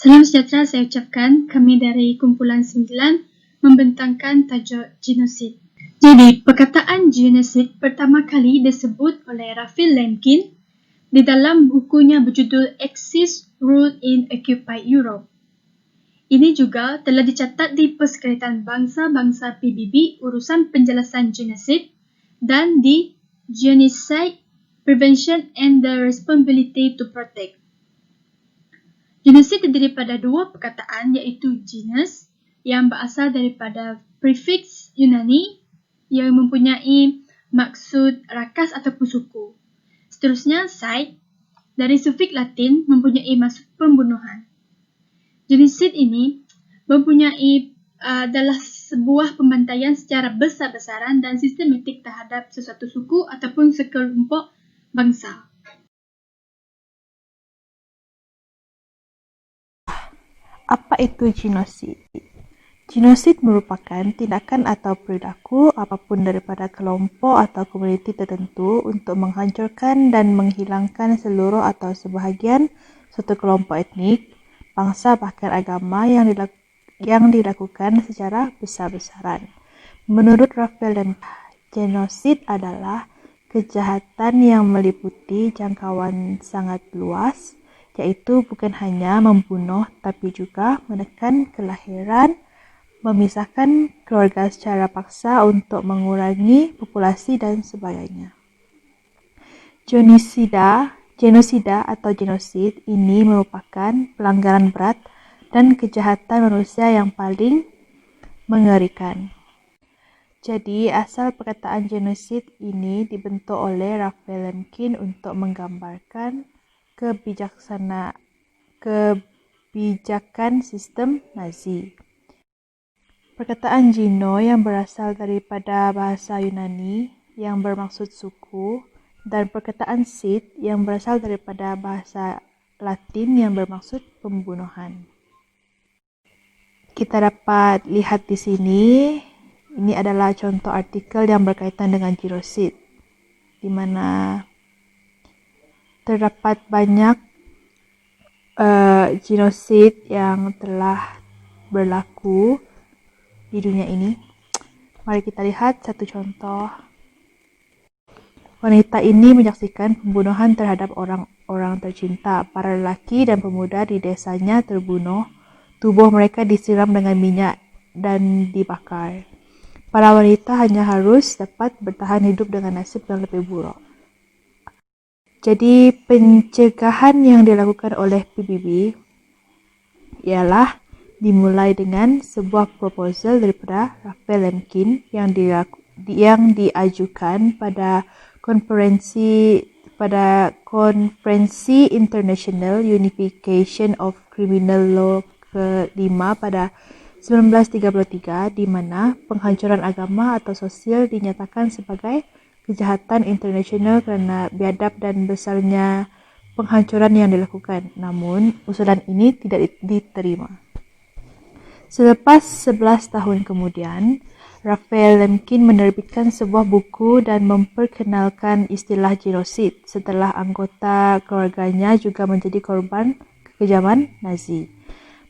Salam sejahtera saya ucapkan. Kami dari kumpulan 9 membentangkan tajuk genosid. Jadi, perkataan genosid pertama kali disebut oleh Raphael Lemkin di dalam bukunya berjudul Axis Rule in Occupied Europe. Ini juga telah dicatat di Persekretariatan Bangsa-Bangsa PBB urusan penjelasan genosid dan di Genocide Prevention and the Responsibility to Protect. Genosid terdiri pada dua perkataan iaitu genus yang berasal daripada prefix Yunani yang mempunyai maksud rakas ataupun suku. Seterusnya side dari sufik Latin mempunyai maksud pembunuhan. Genosid ini mempunyai adalah sebuah pembantaian secara besar-besaran dan sistematik terhadap sesuatu suku ataupun sekelompok bangsa. Apa itu genosid? Genosid merupakan tindakan atau perilaku apapun daripada kelompok atau komuniti tertentu untuk menghancurkan dan menghilangkan seluruh atau sebahagian suatu kelompok etnik, bangsa bahkan agama yang dilakukan secara besar-besaran. Menurut Raphael Lemkin, genosid adalah kejahatan yang meliputi jangkauan sangat luas, iaitu bukan hanya membunuh tapi juga menekan kelahiran, memisahkan keluarga secara paksa untuk mengurangi populasi dan sebagainya. Genosida atau genosid ini merupakan pelanggaran berat dan kejahatan manusia yang paling mengerikan. Jadi, asal perkataan genosid ini dibentuk oleh Raphael Lemkin untuk menggambarkan kebijakan sistem Nazi. Perkataan geno yang berasal daripada bahasa Yunani yang bermaksud suku dan perkataan sid yang berasal daripada bahasa Latin yang bermaksud pembunuhan. Kita dapat lihat di sini, ini adalah contoh artikel yang berkaitan dengan genosid, di mana terdapat banyak genosid yang telah berlaku di dunia ini. Mari kita lihat satu contoh. Wanita ini menyaksikan pembunuhan terhadap orang-orang tercinta. Para lelaki dan pemuda di desanya terbunuh. Tubuh mereka disiram dengan minyak dan dibakar. Para wanita hanya harus dapat bertahan hidup dengan nasib yang lebih buruk. Jadi, pencegahan yang dilakukan oleh PBB ialah dimulai dengan sebuah proposal daripada Raphael Lemkin yang diajukan pada konferensi International Unification of Criminal Law ke-5 pada 1933, di mana penghancuran agama atau sosial dinyatakan sebagai kejahatan internasional kerana biadab dan besarnya penghancuran yang dilakukan. Namun, usulan ini tidak diterima. Selepas 11 tahun kemudian, Raphael Lemkin menerbitkan sebuah buku dan memperkenalkan istilah genosid setelah anggota keluarganya juga menjadi korban kekejaman Nazi.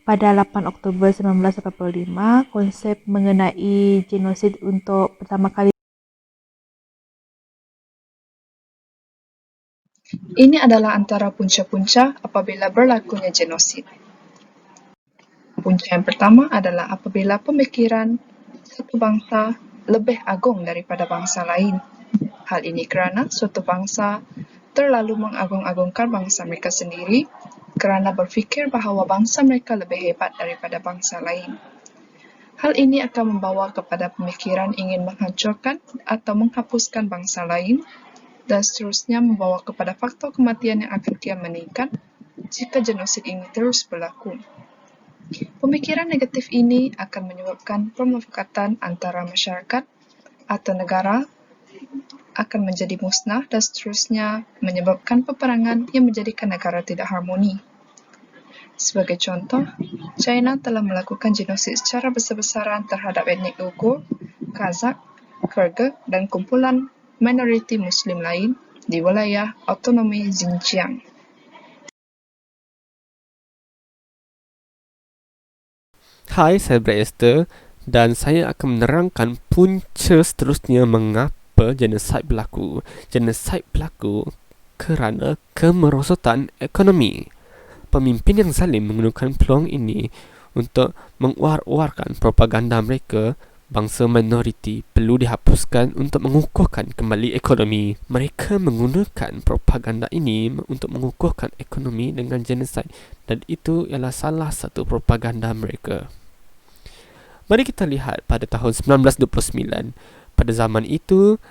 Pada 8 Oktober 1985, konsep mengenai genosid untuk pertama kali. Ini adalah antara punca-punca apabila berlakunya genosid. Punca yang pertama adalah apabila pemikiran satu bangsa lebih agung daripada bangsa lain. Hal ini kerana suatu bangsa terlalu mengagung-agungkan bangsa mereka sendiri kerana berfikir bahawa bangsa mereka lebih hebat daripada bangsa lain. Hal ini akan membawa kepada pemikiran ingin menghancurkan atau menghapuskan bangsa lain dan seterusnya membawa kepada faktor kematian yang akan kian meningkat jika genosid ini terus berlaku. Pemikiran negatif ini akan menyebabkan pemufakatan antara masyarakat atau negara akan menjadi musnah dan seterusnya menyebabkan peperangan yang menjadikan negara tidak harmoni. Sebagai contoh, China telah melakukan genosid secara besar-besaran terhadap etnik Uyghur, Kazakh, Kyrgyz dan kumpulan minoriti Muslim lain di wilayah autonomi Xinjiang. Hai, saya Brad Esther dan saya akan menerangkan punca seterusnya mengapa genosid berlaku. Genosid berlaku kerana kemerosotan ekonomi. Pemimpin yang zalim menggunakan peluang ini untuk menguar-uarkan propaganda mereka. Bangsa minoriti perlu dihapuskan untuk mengukuhkan kembali ekonomi. Mereka menggunakan propaganda ini untuk mengukuhkan ekonomi dengan genosid, dan itu ialah salah satu propaganda mereka. Mari kita lihat pada tahun 1929. Pada zaman itu,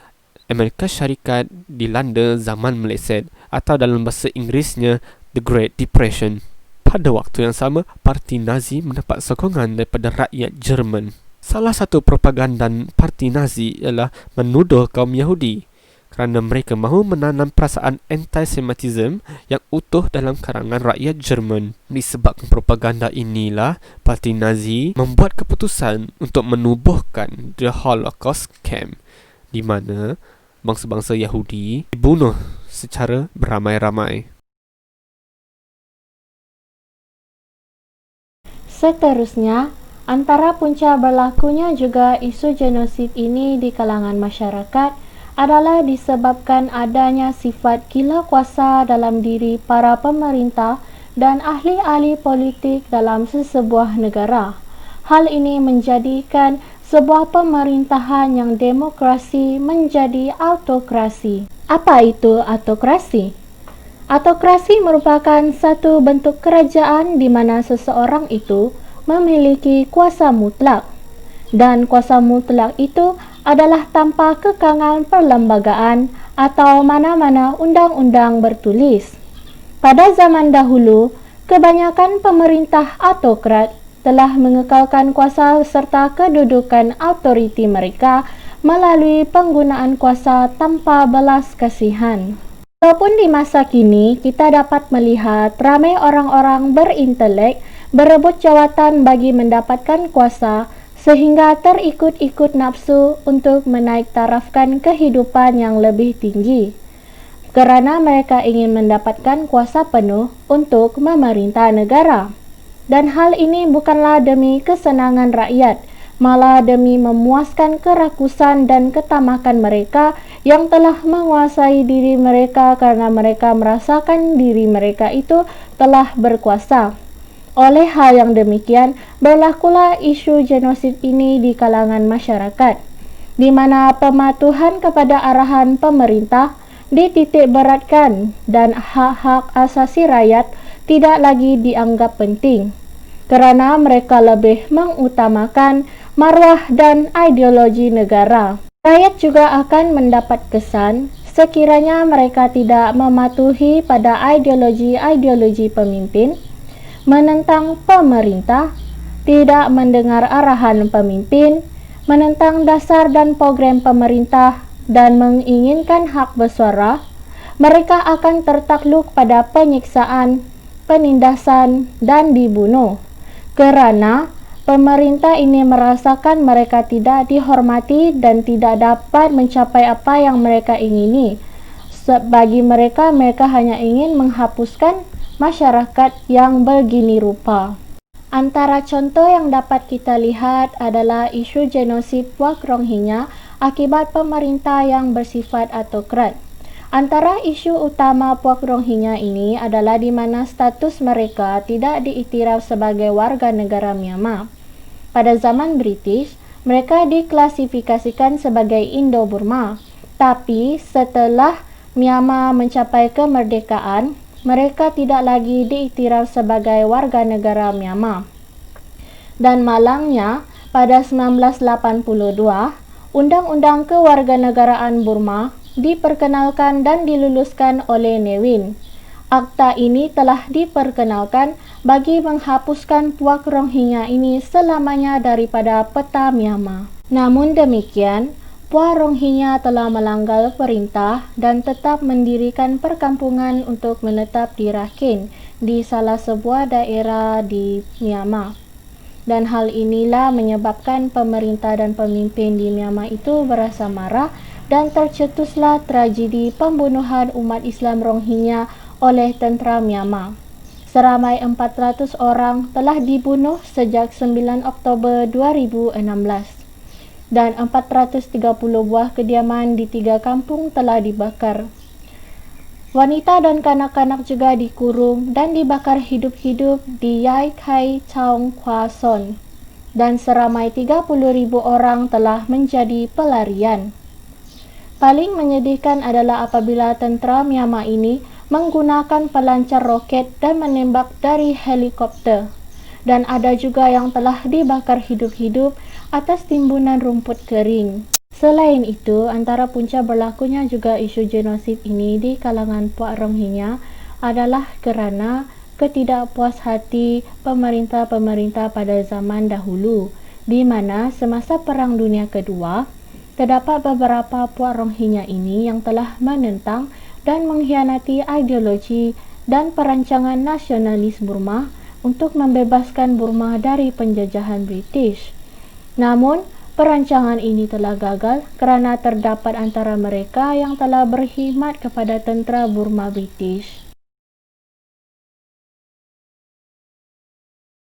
Amerika Syarikat dilanda zaman meleset atau dalam bahasa Inggerisnya The Great Depression. Pada waktu yang sama, Parti Nazi mendapat sokongan daripada rakyat Jerman. Salah satu propaganda Parti Nazi ialah menuduh kaum Yahudi kerana mereka mahu menanam perasaan antisemitisme yang utuh dalam kalangan rakyat Jerman. Disebabkan propaganda inilah, Parti Nazi membuat keputusan untuk menubuhkan The Holocaust Camp, di mana bangsa-bangsa Yahudi dibunuh secara beramai-ramai. Seterusnya, antara punca berlakunya juga isu genosid ini di kalangan masyarakat adalah disebabkan adanya sifat gila kuasa dalam diri para pemerintah dan ahli-ahli politik dalam sesebuah negara. Hal ini menjadikan sebuah pemerintahan yang demokrasi menjadi autokrasi. Apa itu autokrasi? Autokrasi merupakan satu bentuk kerajaan di mana seseorang itu memiliki kuasa mutlak, dan kuasa mutlak itu adalah tanpa kekangan perlembagaan atau mana-mana undang-undang bertulis. Pada zaman dahulu, kebanyakan pemerintah autokrat telah mengekalkan kuasa serta kedudukan autoriti mereka melalui penggunaan kuasa tanpa belas kasihan. Walaupun di masa kini kita dapat melihat ramai orang-orang berintelek berebut jawatan bagi mendapatkan kuasa sehingga terikut-ikut nafsu untuk menaik tarafkan kehidupan yang lebih tinggi kerana mereka ingin mendapatkan kuasa penuh untuk memerintah negara. Dan hal ini bukanlah demi kesenangan rakyat, malah demi memuaskan kerakusan dan ketamakan mereka yang telah menguasai diri mereka karena mereka merasakan diri mereka itu telah berkuasa. Oleh hal yang demikian, berlakulah isu genosid ini di kalangan masyarakat, di mana pematuhan kepada arahan pemerintah dititik beratkan dan hak-hak asasi rakyat tidak lagi dianggap penting, kerana mereka lebih mengutamakan maruah dan ideologi negara. Rakyat juga akan mendapat kesan sekiranya mereka tidak mematuhi pada ideologi-ideologi pemimpin, menentang pemerintah, tidak mendengar arahan pemimpin, menentang dasar dan program pemerintah, dan menginginkan hak bersuara, mereka akan tertakluk pada penyiksaan, penindasan, dan dibunuh. Kerana pemerintah ini merasakan mereka tidak dihormati dan tidak dapat mencapai apa yang mereka ingini. Bagi mereka, mereka hanya ingin menghapuskan masyarakat yang begini rupa. Antara contoh yang dapat kita lihat adalah isu genosid Puak Rohingya akibat pemerintah yang bersifat autokrat. Antara isu utama Puak Rohingya ini adalah di mana status mereka tidak diiktiraf sebagai warga negara Myanmar. Pada zaman British, mereka diklasifikasikan sebagai Indo-Burma. Tapi setelah Myanmar mencapai kemerdekaan, mereka tidak lagi diiktiraf sebagai warga negara Myanmar. Dan malangnya, pada 1982, Undang-Undang Kewarganegaraan Burma diperkenalkan dan diluluskan oleh Ne Win. Akta ini telah diperkenalkan bagi menghapuskan Puak Rohingya ini selamanya daripada peta Myanmar. Namun demikian, Puak Rohingya telah melanggar perintah dan tetap mendirikan perkampungan untuk menetap di Rakhine di salah sebuah daerah di Myanmar. Dan hal inilah menyebabkan pemerintah dan pemimpin di Myanmar itu berasa marah dan tercetuslah tragedi pembunuhan umat Islam Rohingya oleh tentera Myanmar. Seramai 400 orang telah dibunuh sejak 9 Oktober 2016 dan 430 buah kediaman di 3 kampung telah dibakar. Wanita dan kanak-kanak juga dikurung dan dibakar hidup-hidup di Yai Kai Chong Kwa Son, dan seramai 30.000 orang telah menjadi pelarian. Paling menyedihkan adalah apabila tentera Myanmar ini menggunakan pelancar roket dan menembak dari helikopter, dan ada juga yang telah dibakar hidup-hidup atas timbunan rumput kering. Selain itu, antara punca berlakunya juga isu genosid ini di kalangan puak Rohingya adalah kerana ketidakpuashati pemerintah-pemerintah pada zaman dahulu, di mana semasa Perang Dunia Kedua, terdapat beberapa puak Rohingya ini yang telah menentang dan mengkhianati ideologi dan perancangan nasionalis Burma untuk membebaskan Burma dari penjajahan British. Namun, perancangan ini telah gagal kerana terdapat antara mereka yang telah berkhidmat kepada tentera Burma British.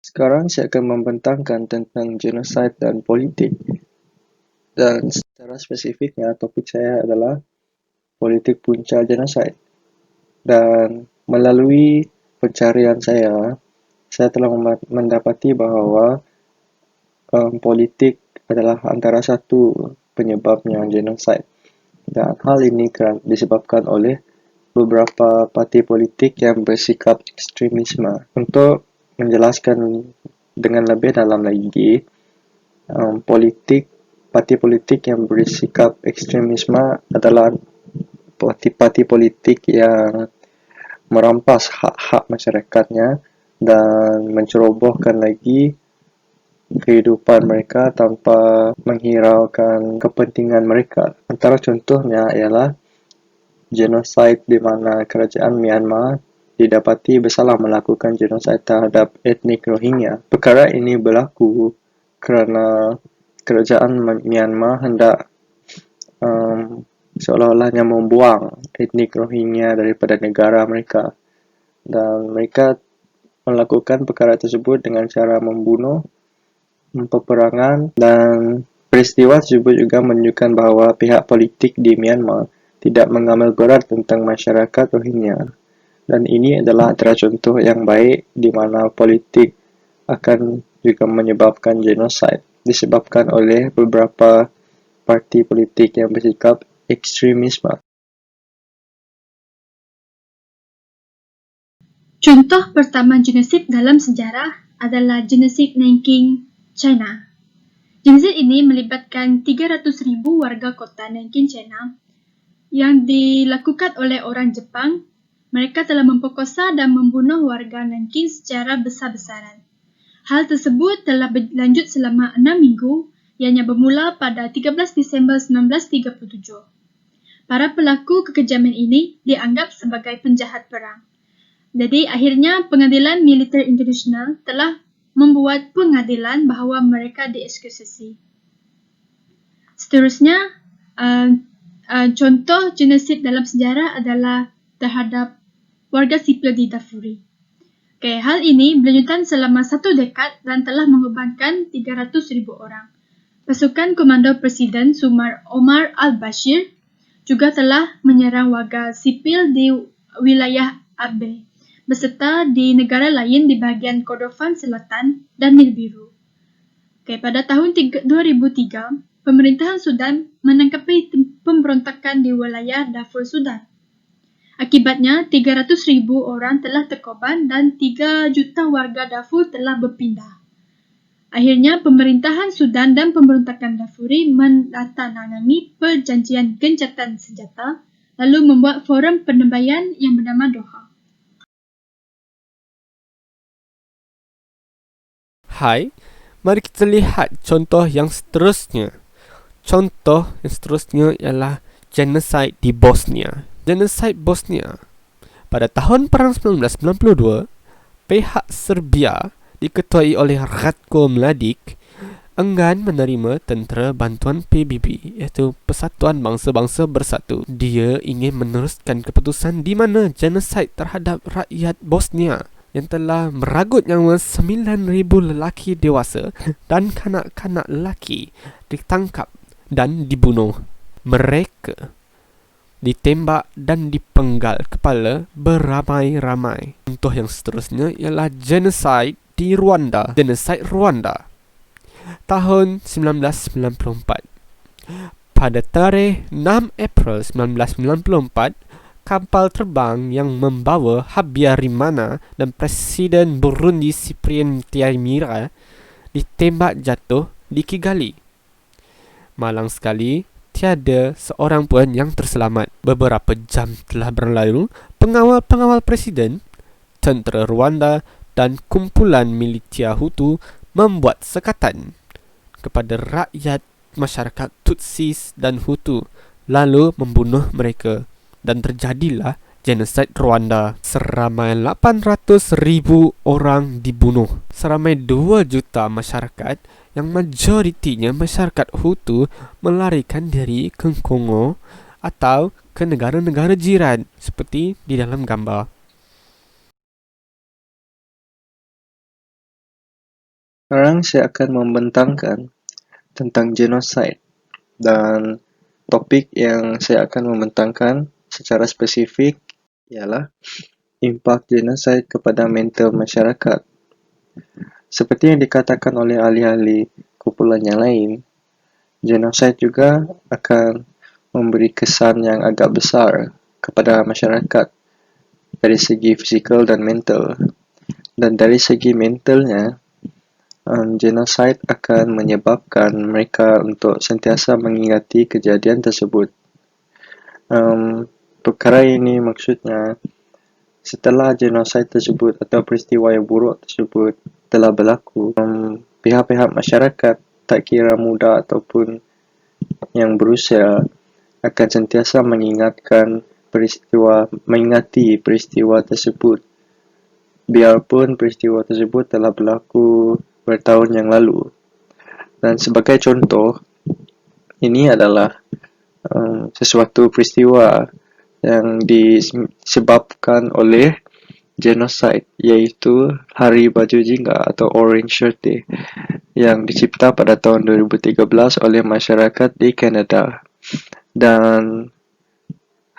Sekarang saya akan membentangkan tentang genosid dan politik. Dan secara spesifiknya topik saya adalah politik punca genosid. Dan melalui pencarian saya telah mendapati bahawa politik adalah antara satu penyebabnya genosid. Dan hal ini disebabkan oleh beberapa parti politik yang bersikap ekstremisme. Untuk menjelaskan dengan lebih dalam lagi, parti politik yang bersikap ekstremisme adalah parti politik yang merampas hak-hak masyarakatnya dan mencerobohkan lagi kehidupan mereka tanpa menghiraukan kepentingan mereka. Antara contohnya ialah genosid di mana kerajaan Myanmar didapati bersalah melakukan genosid terhadap etnik Rohingya. Perkara ini berlaku kerana kerajaan Myanmar hendak seolah-olahnya membuang etnik Rohingya daripada negara mereka, dan mereka melakukan perkara tersebut dengan cara membunuh, peperangan, dan peristiwa tersebut juga menunjukkan bahawa pihak politik di Myanmar tidak mengambil berat tentang masyarakat Rohingya. Dan ini adalah antara contoh yang baik di mana politik akan juga menyebabkan genosid disebabkan oleh beberapa parti politik yang bersikap ekstremisme. Contoh pertama genosid dalam sejarah adalah genosid Nanking, China. Genosid ini melibatkan 300,000 warga kota Nanking, China yang dilakukan oleh orang Jepang. Mereka telah memperkosa dan membunuh warga Nanking secara besar-besaran. Hal tersebut telah berlanjut selama 6 minggu, ianya bermula pada 13 Disember 1937. Para pelaku kekejaman ini dianggap sebagai penjahat perang. Jadi akhirnya pengadilan militer internasional telah membuat pengadilan bahawa mereka dieksekusi. Seterusnya, contoh genosid dalam sejarah adalah terhadap warga sipil di Darfur. Hal ini berlanjutan selama 1 dekad dan telah mengorbankan 300,000 orang. Pasukan Komando Presiden Omar al-Bashir juga telah menyerang warga sipil di wilayah Abyei, beserta di negara lain di bahagian Kordofan Selatan dan Nil Biru. Pada tahun 2003, pemerintahan Sudan menangkapi pemberontakan di wilayah Darfur, Sudan. Akibatnya, 300,000 orang telah terkorban dan 3 juta warga Darfur telah berpindah. Akhirnya, pemerintahan Sudan dan pemberontakan Darfuri menandatangani perjanjian gencatan senjata, lalu membuat forum pendamaian yang bernama Doha. Hai, mari kita lihat contoh yang seterusnya. Contoh yang seterusnya ialah genosid di Bosnia. Genosid Bosnia. Pada tahun Perang 1992, pihak Serbia diketuai oleh Ratko Mladic enggan menerima tentera bantuan PBB, iaitu Persatuan Bangsa-Bangsa Bersatu. Dia ingin meneruskan keputusan di mana genosid terhadap rakyat Bosnia yang telah meragut nyawa 9,000 lelaki dewasa dan kanak-kanak lelaki ditangkap dan dibunuh. Mereka ditembak dan dipenggal kepala beramai-ramai. Contoh yang seterusnya ialah genosid di Rwanda. Genosid Rwanda tahun 1994. Pada tarikh 6 April 1994, kapal terbang yang membawa Habyarimana dan Presiden Burundi Cyprien Ntaryamira ditembak jatuh di Kigali. Malang sekali, tiada seorang pun yang terselamat. Beberapa jam telah berlalu, pengawal-pengawal presiden, tentera Rwanda dan kumpulan militia Hutu membuat sekatan kepada rakyat masyarakat Tutsis dan Hutu, lalu membunuh mereka, dan terjadilah genosid Rwanda. Seramai 800,000 orang dibunuh. Seramai 2 juta masyarakat yang majoritinya masyarakat Hutu melarikan diri ke Kongo atau ke negara-negara jiran seperti di dalam gambar. Sekarang saya akan membentangkan tentang genosid, dan topik yang saya akan membentangkan secara spesifik ialah impak genosid kepada mental masyarakat. Seperti yang dikatakan oleh ahli-ahli kumpulan yang lain, genosid juga akan memberi kesan yang agak besar kepada masyarakat dari segi fizikal dan mental. Dan dari segi mentalnya, genosid akan menyebabkan mereka untuk sentiasa mengingati kejadian tersebut. Perkara ini maksudnya, setelah genosid tersebut atau peristiwa yang buruk tersebut telah berlaku, pihak-pihak masyarakat, tak kira muda ataupun yang berusia, akan sentiasa mengingati peristiwa tersebut, biarpun peristiwa tersebut telah berlaku bertahun yang lalu. Dan sebagai contoh, ini adalah sesuatu peristiwa yang disebabkan oleh genosid, iaitu Hari Baju Jingga atau Orange Shirt Day, yang dicipta pada tahun 2013 oleh masyarakat di Kanada. Dan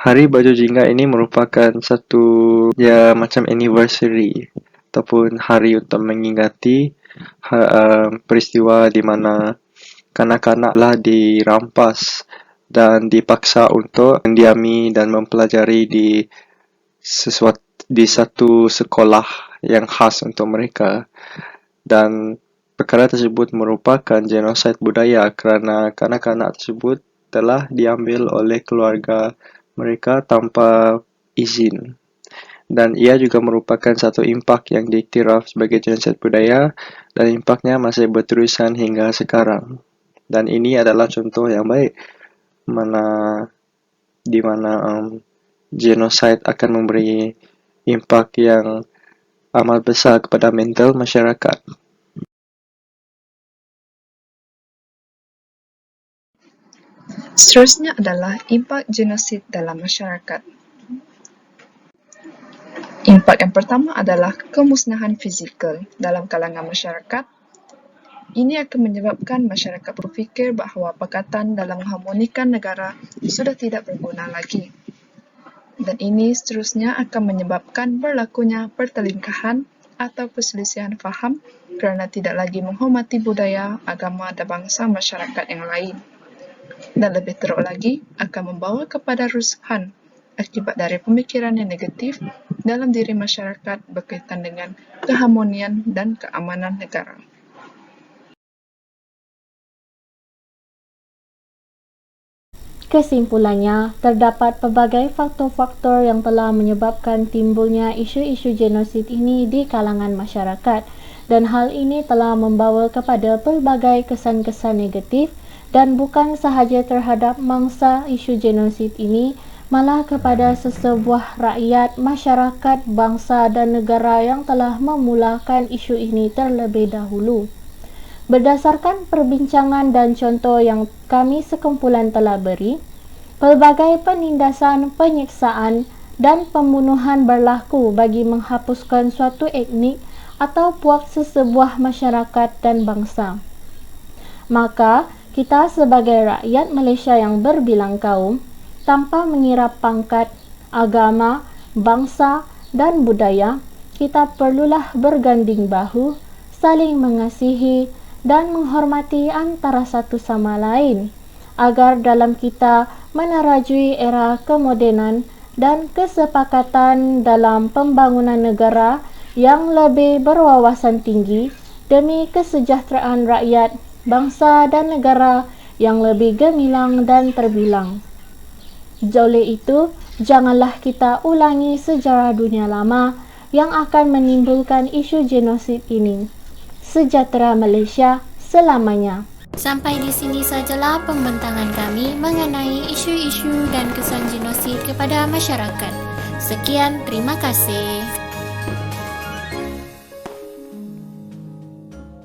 Hari Baju Jingga ini merupakan satu macam anniversary ataupun hari untuk mengingati peristiwa di mana kanak-kanak telah dirampas dan dipaksa untuk mendiami dan mempelajari di satu sekolah yang khas untuk mereka. Dan perkara tersebut merupakan genosid budaya kerana kanak-kanak tersebut telah diambil oleh keluarga mereka tanpa izin. Dan ia juga merupakan satu impak yang diiktiraf sebagai genosid budaya, dan impaknya masih berterusan hingga sekarang. Dan ini adalah contoh yang baik di mana genosid akan memberi impak yang amat besar kepada mental masyarakat. Seterusnya adalah impak genosid dalam masyarakat. Impak yang pertama adalah kemusnahan fizikal dalam kalangan masyarakat. Ini akan menyebabkan masyarakat berfikir bahawa Pakatan dalam mengharmonikan negara sudah tidak berguna lagi. Dan ini seterusnya akan menyebabkan berlakunya pertelingkahan atau perselisihan faham kerana tidak lagi menghormati budaya, agama dan bangsa masyarakat yang lain. Dan lebih teruk lagi, akan membawa kepada rusuhan akibat dari pemikiran yang negatif dalam diri masyarakat berkaitan dengan keharmonian dan keamanan negara. Kesimpulannya, terdapat pelbagai faktor-faktor yang telah menyebabkan timbulnya isu-isu genosid ini di kalangan masyarakat, dan hal ini telah membawa kepada pelbagai kesan-kesan negatif, dan bukan sahaja terhadap mangsa isu genosid ini, malah kepada sesebuah rakyat, masyarakat, bangsa dan negara yang telah memulakan isu ini terlebih dahulu. Berdasarkan perbincangan dan contoh yang kami sekumpulan telah beri, pelbagai penindasan, penyiksaan dan pembunuhan berlaku bagi menghapuskan suatu etnik atau puak sesebuah masyarakat dan bangsa. Maka, kita sebagai rakyat Malaysia yang berbilang kaum, tanpa mengira pangkat, agama, bangsa dan budaya, kita perlulah berganding bahu, saling mengasihi dan menghormati antara satu sama lain, agar dalam kita menerajui era kemodenan dan kesepakatan dalam pembangunan negara yang lebih berwawasan tinggi demi kesejahteraan rakyat, bangsa dan negara yang lebih gemilang dan terbilang. Oleh itu, janganlah kita ulangi sejarah dunia lama yang akan menimbulkan isu genosid ini. Sejahtera Malaysia selamanya. Sampai di sini sajalah pembentangan kami mengenai isu-isu dan kesan genosid kepada masyarakat. Sekian, terima kasih.